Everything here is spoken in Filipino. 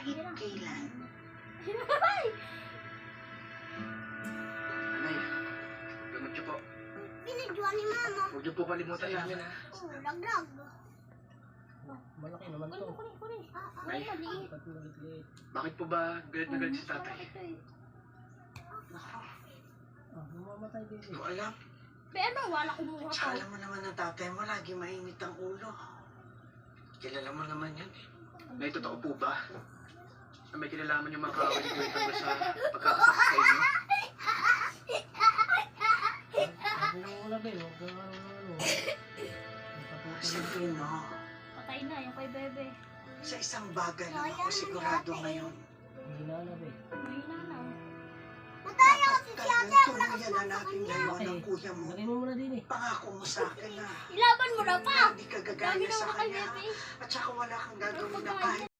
kahit kailan. Anay, gamot niyo po. Pinadyan ni Mama. Huwag niyo po kalimutan namin ha. Oh, laglag. Malaki naman to. Kunin. Nay, Maliit. bakit po ba galit na galit si tatay? Naku, Mamamatay din hindi ko alam. Pero wala kumuha Tsaka pa. alam mo naman ng tatay mo, lagi mainit ang ulo. Kilala mo naman yun eh. Nay, totoo po ba? Na may kinalaman yung mga kaaway niyo tungkol sa pagkakasakit sa inyo? Sabi ng wala ba yun? Huwag kang ano. Siyempre no, Patay na yung kay Bebe. sa isang bagay lang ako sigurado ngayon. Hindi na alam eh. Mahina na. Talagang tuluyan na natin ngayon ang kuya mo. Lagay mo muna din eh. Pangako mo sa akin na Ilaban mo na pa. hindi ka Dami gagaya na sa mo kay kanya. Bebe. At saka wala kang gagawin na kahit